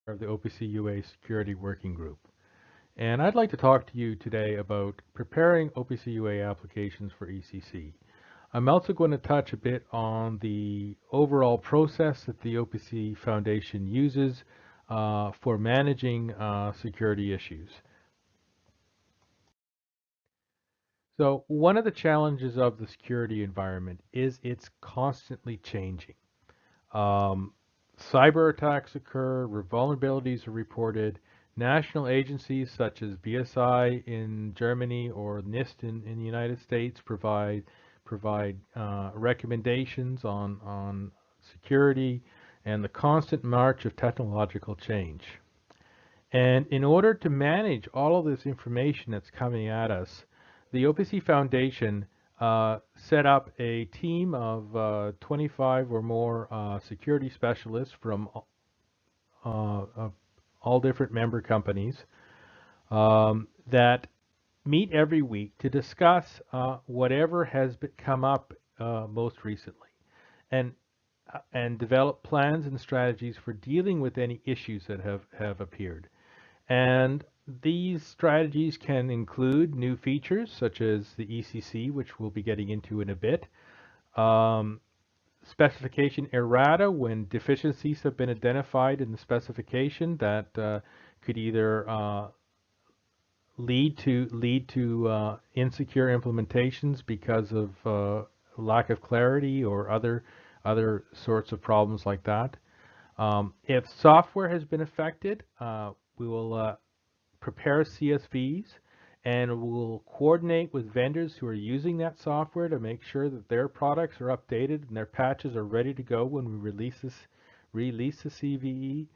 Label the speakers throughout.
Speaker 1: of the OPCUA Security Working Group. And I'd like to talk to you today about preparing OPCUA applications for ECC. I'm also going to touch a bit on the overall process that the OPC Foundation uses for managing security issues. So one of the challenges of the security environment is it's constantly changing. Um, Cyber attacks occur, vulnerabilities are reported. National agencies such as BSI in Germany or NIST in the United States provide recommendations on security and the constant march of technological change. And in order to manage all of this information that's coming at us, the OPC Foundation set up a team of 25 or more security specialists from all different member companies that meet every week to discuss whatever has come up most recently and and develop plans and strategies for dealing with any issues that have appeared. And these strategies can include new features such as the ECC, which we'll be getting into in a bit, um, specification errata when deficiencies have been identified in the specification that could either lead to insecure implementations because of lack of clarity or other sorts of problems like that. If software has been affected, we will prepare CSVs and we'll coordinate with vendors who are using that software to make sure that their products are updated and their patches are ready to go when we release the CVE.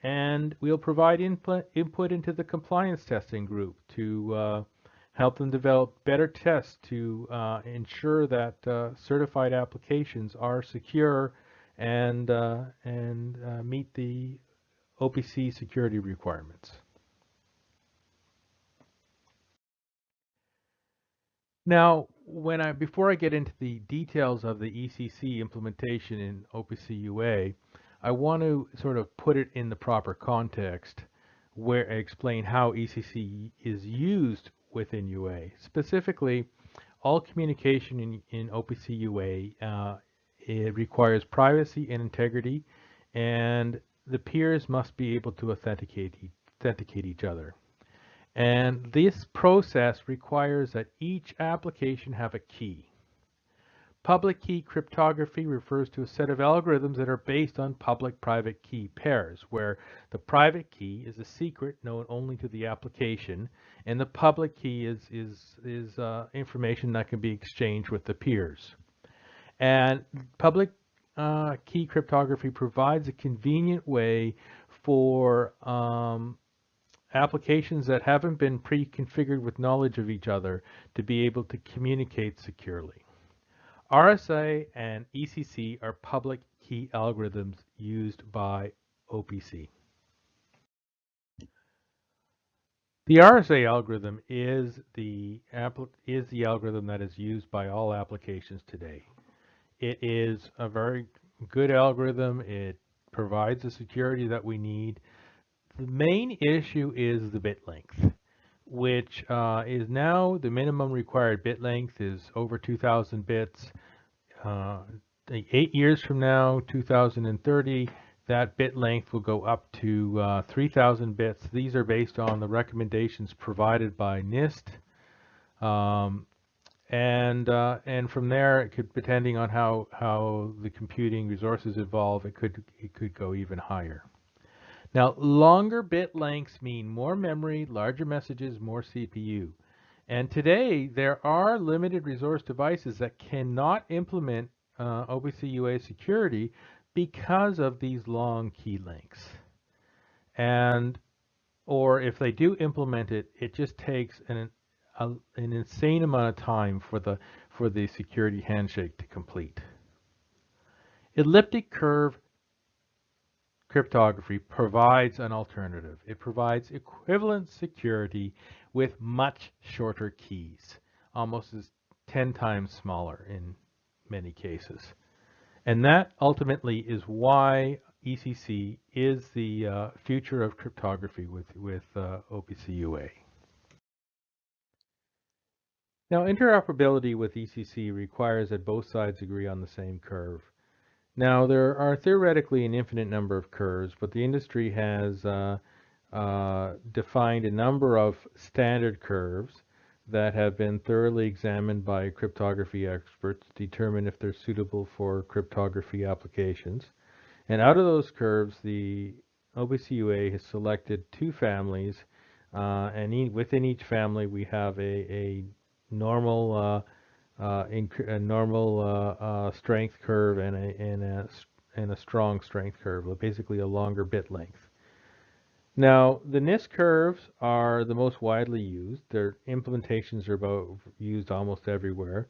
Speaker 1: And we'll provide input into the compliance testing group to help them develop better tests to ensure that certified applications are secure and meet the OPC security requirements. Now, before I get into the details of the ECC implementation in OPC UA, I want to sort of put it in the proper context where I explain how ECC is used within UA. Specifically, all communication in OPC UA it requires privacy and integrity, and the peers must be able to authenticate each other. And this process requires that each application have a key. Public key cryptography refers to a set of algorithms that are based on public-private key pairs, where the private key is a secret known only to the application, and the public key is information that can be exchanged with the peers. And public key cryptography provides a convenient way for applications that haven't been pre-configured with knowledge of each other to be able to communicate securely. RSA and ECC are public key algorithms used by OPC. The RSA algorithm is the algorithm that is used by all applications today. It is a very good algorithm. It provides the security that we need. The main issue is the bit length, which is now the minimum required bit length is over 2,000 bits. 8 years from now, 2030, that bit length will go up to 3,000 bits. These are based on the recommendations provided by NIST. And from there, it could, depending on how the computing resources evolve, it could go even higher. Now, longer bit lengths mean more memory, larger messages, more CPU. And today, there are limited resource devices that cannot implement OPC UA security because of these long key lengths. Or if they do implement it, it just takes an insane amount of time for the security handshake to complete. Elliptic curve cryptography provides an alternative. It provides equivalent security with much shorter keys, almost as 10 times smaller in many cases. And that ultimately is why ECC is the future of cryptography with OPCUA. Now, interoperability with ECC requires that both sides agree on the same curve. Now, there are theoretically an infinite number of curves, but the industry has defined a number of standard curves that have been thoroughly examined by cryptography experts to determine if they're suitable for cryptography applications. And out of those curves, the OPCUA has selected two families, and within each family we have a normal strength curve and a strong strength curve, basically a longer bit length. Now, the NIST curves are the most widely used. Their implementations are used almost everywhere.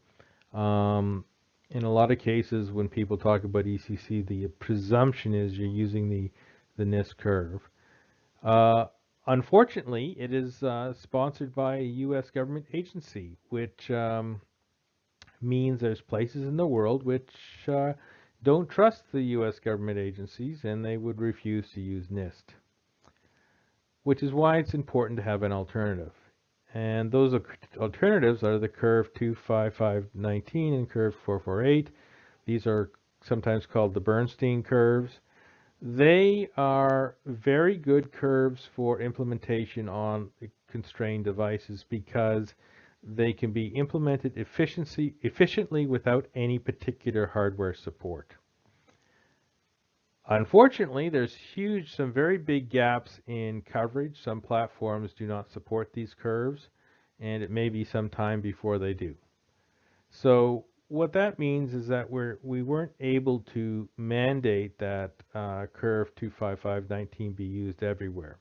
Speaker 1: In a lot of cases, when people talk about ECC, the presumption is you're using the NIST curve. Unfortunately, it is sponsored by a U.S. government agency, which means there's places in the world which don't trust the U.S. government agencies, and they would refuse to use NIST, which is why it's important to have an alternative. And those alternatives are the curve 25519 and curve 448. These are sometimes called the Bernstein curves. They are very good curves for implementation on constrained devices because they can be implemented efficiently without any particular hardware support. Unfortunately, there's some very big gaps in coverage. Some platforms do not support these curves, and it may be some time before they do. So what that means is that we weren't able to mandate that curve 25519 be used everywhere.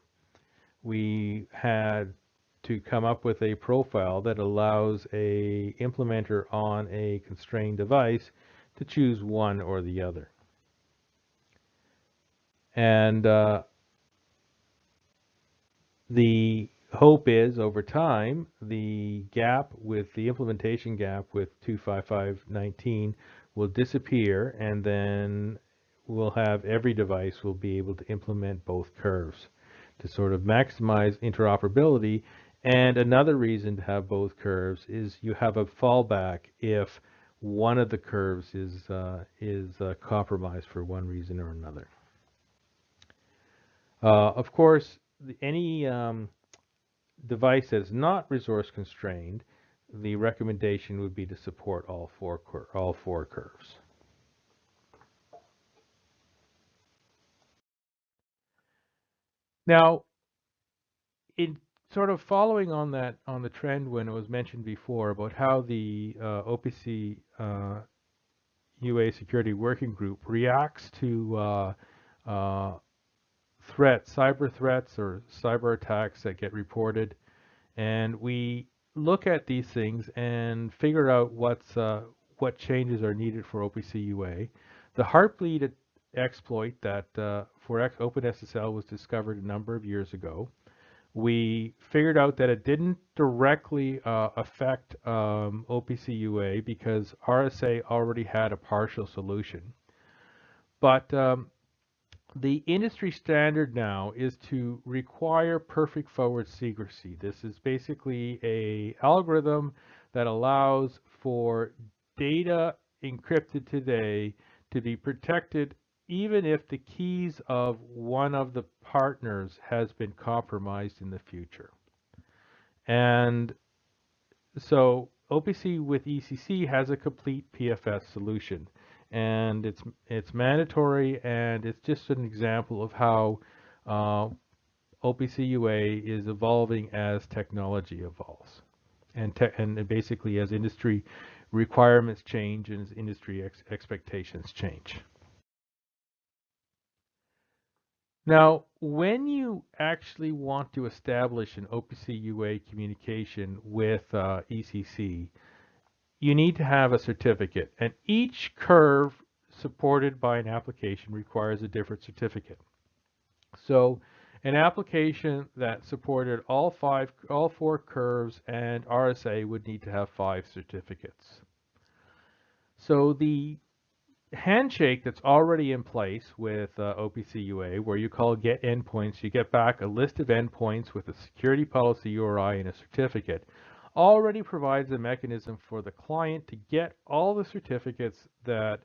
Speaker 1: We had to come up with a profile that allows a implementer on a constrained device to choose one or the other. And the hope is, over time, the implementation gap with 25519 will disappear, and then we'll have every device will be able to implement both curves to sort of maximize interoperability. And another reason to have both curves is you have a fallback if one of the curves is compromised for one reason or another. Of course, any device that is not resource constrained, the recommendation would be to support all four curves. Now, in sort of following on the trend when it was mentioned before about how the OPC UA Security Working Group reacts to cyber threats or cyber attacks that get reported, and we look at these things and figure out what changes are needed for OPC UA. The Heartbleed exploit that for OpenSSL was discovered a number of years ago. We figured out that it didn't directly affect OPC UA because RSA already had a partial solution. But the industry standard now is to require perfect forward secrecy. This is basically an algorithm that allows for data encrypted today to be protected even if the keys of one of the partners has been compromised in the future. And so OPC with ECC has a complete PFS solution, and it's mandatory, and it's just an example of how OPC UA is evolving as technology evolves, and basically as industry requirements change and as industry expectations change. Now, when you actually want to establish an OPC UA communication with ECC, you need to have a certificate, and each curve supported by an application requires a different certificate. So an application that supported all four curves and RSA would need to have 5 certificates. So the handshake that's already in place with OPCUA, where you call get endpoints, you get back a list of endpoints with a security policy URI and a certificate, already provides a mechanism for the client to get all the certificates that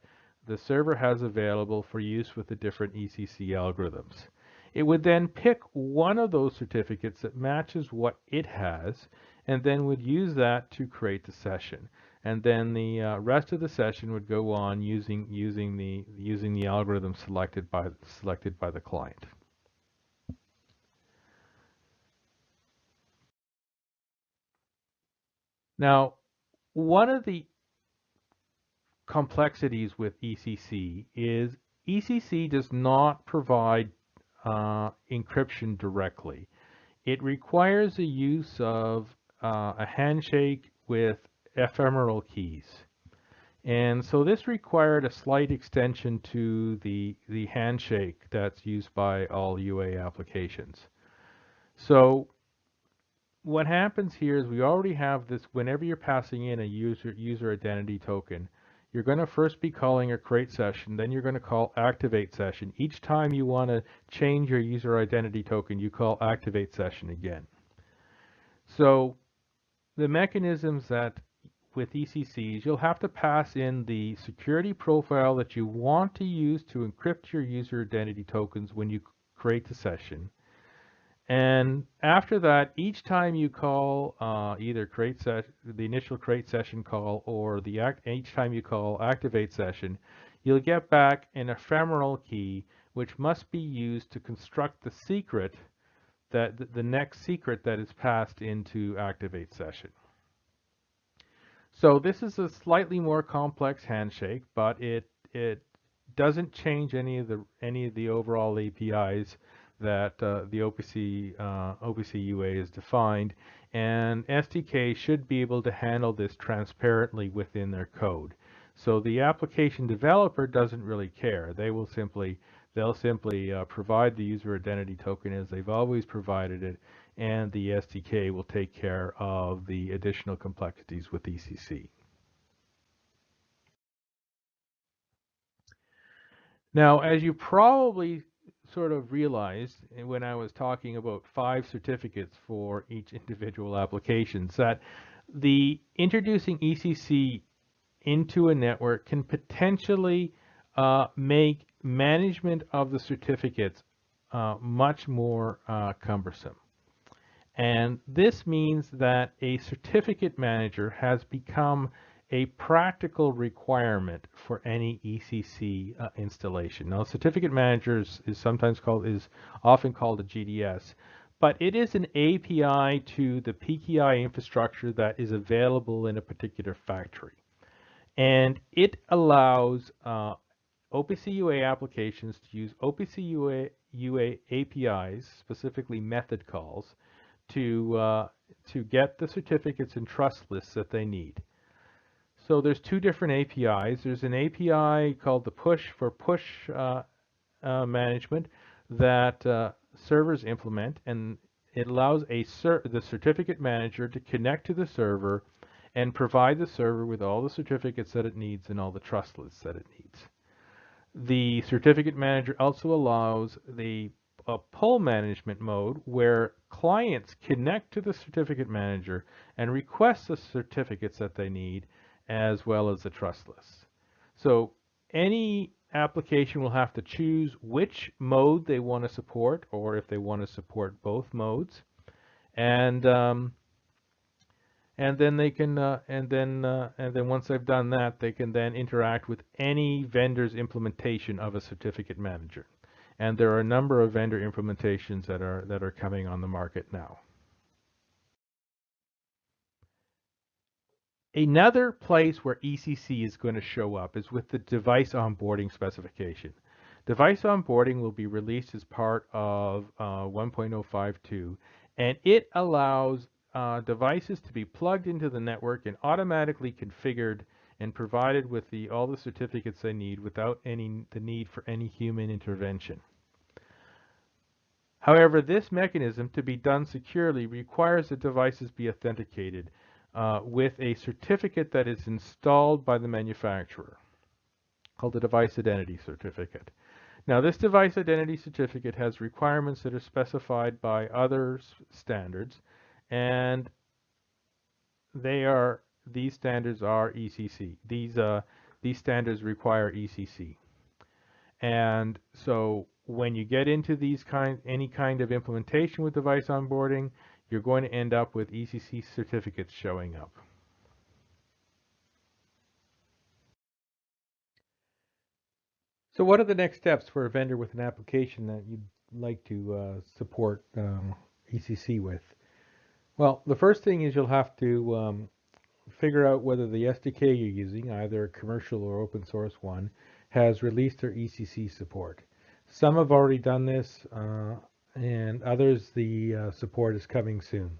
Speaker 1: the server has available for use with the different ECC algorithms. It would then pick one of those certificates that matches what it has, and then would use that to create the session. And then the rest of the session would go on using the algorithm selected by the client. Now, one of the complexities with ECC is ECC does not provide encryption directly. It requires the use of a handshake with ephemeral keys. And so this required a slight extension to the handshake that's used by all UA applications. So what happens here is we already have this. Whenever you're passing in a user identity token, you're going to first be calling a create session, then you're going to call activate session. Each time you want to change your user identity token, you call activate session again. So the mechanisms that with ECCs, you'll have to pass in the security profile that you want to use to encrypt your user identity tokens when you create the session. And after that, each time you call either the initial create session call or each time you call activate session, you'll get back an ephemeral key which must be used to construct the secret the next secret that is passed into activate session. So this is a slightly more complex handshake, but it doesn't change any of the overall APIs that the OPC UA is defined, and SDK should be able to handle this transparently within their code. So the application developer doesn't really care. They'll simply provide the user identity token as they've always provided it, and the SDK will take care of the additional complexities with ECC. Now, as you probably sort of realized when I was talking about 5 certificates for each individual applications, that the introducing ECC into a network can potentially make management of the certificates much more cumbersome. And this means that a certificate manager has become a practical requirement for any ECC installation. Now, certificate manager is often called a GDS, but it is an API to the PKI infrastructure that is available in a particular factory. And it allows OPCUA applications to use OPCUA APIs, specifically method calls, to get the certificates and trust lists that they need. So there's 2 different APIs. There's an API called the push management that servers implement, and it allows the certificate manager to connect to the server and provide the server with all the certificates that it needs and all the trust lists that it needs. The certificate manager also allows the pull management mode where clients connect to the certificate manager and request the certificates that they need as well as the trust lists. So any application will have to choose which mode they want to support, or if they want to support both modes, and then they can and then once they've done that, they can then interact with any vendor's implementation of a certificate manager. And there are a number of vendor implementations that are coming on the market now. Another place where ECC is going to show up is with the device onboarding specification. Device onboarding will be released as part of 1.052, and it allows devices to be plugged into the network and automatically configured and provided with all the certificates they need without the need for any human intervention. However, this mechanism, to be done securely, requires that devices be authenticated with a certificate that is installed by the manufacturer. called the Device Identity Certificate. Now, this Device Identity Certificate has requirements that are specified by other standards, and these standards are ECC. These standards require ECC. And so when you get into any kind of implementation with device onboarding, you're going to end up with ECC certificates showing up. So what are the next steps for a vendor with an application that you'd like to support ECC with? Well, the first thing is you'll have to figure out whether the SDK you're using, either a commercial or open source one, has released their ECC support. Some have already done this, and others the support is coming soon.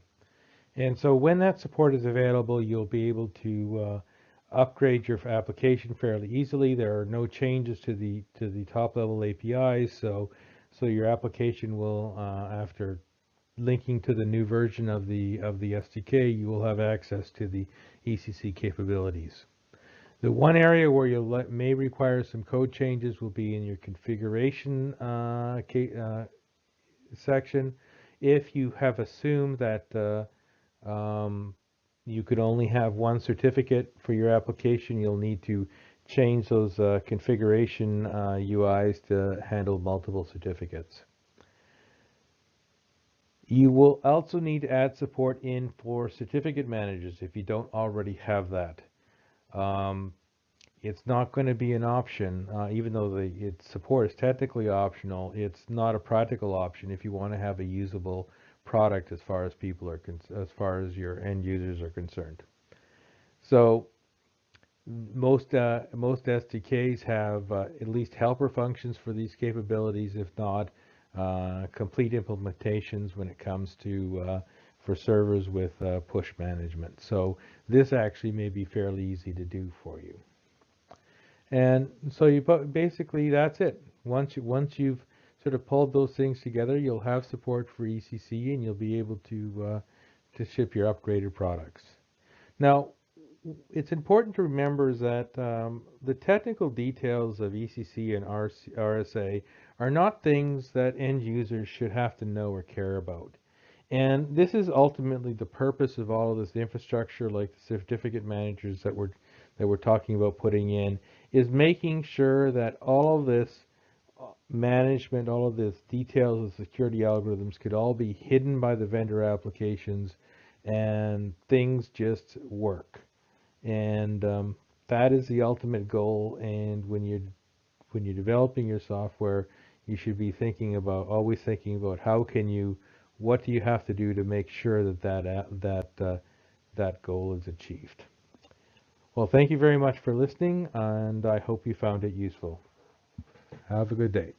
Speaker 1: And so when that support is available, you'll be able to upgrade your application fairly easily. There are no changes to the top level APIs, so your application will, after linking to the new version of the SDK, you will have access to the ECC capabilities. The one area where you may require some code changes will be in your configuration section. If you have assumed that you could only have one certificate for your application, you'll need to change those configuration UIs to handle multiple certificates. You will also need to add support in for certificate managers if you don't already have that. It's not going to be an option, even though its support is technically optional. It's not a practical option if you want to have a usable product as far as as far as your end users are concerned. So most SDKs have at least helper functions for these capabilities, if not complete implementations when it comes to for servers with push management. So this actually may be fairly easy to do for you. And so basically that's it. Once you've sort of pulled those things together, you'll have support for ECC, and you'll be able to ship your upgraded products. Now, it's important to remember that the technical details of ECC and RSA are not things that end users should have to know or care about. And this is ultimately the purpose of all of this infrastructure, like the certificate managers that we're talking about putting in, is making sure that all of this management, all of this details of security algorithms could all be hidden by the vendor applications, and things just work. And that is the ultimate goal. And when you're developing your software, you should be always thinking about what do you have to do to make sure that goal is achieved. Well, thank you very much for listening, and I hope you found it useful. Have a good day.